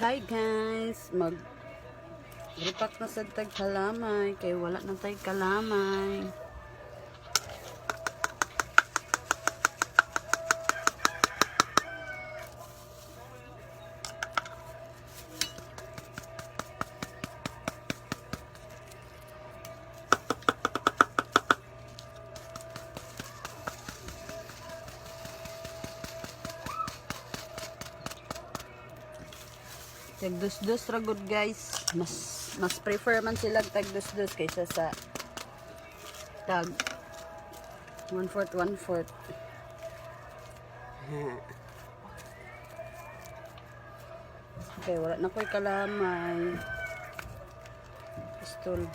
Hi guys, repack na sa tag kalamay kay wala na tay kalamay. Tagdus-dus ra good guys. Mas prefer man sila tagdus-dus kaysa sa tag 1/4 1/4. Okay, wala na ko'y kalamay. Pistol.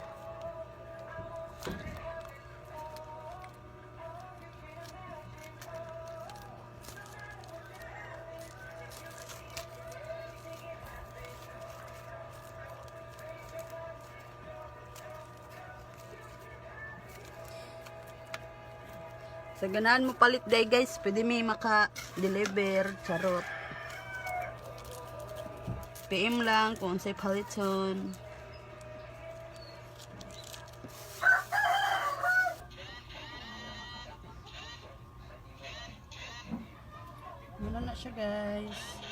Sa ganahan mo palit day guys, pwede may maka-deliver, charot. PM lang kung unsay paliton. Wala na siya guys.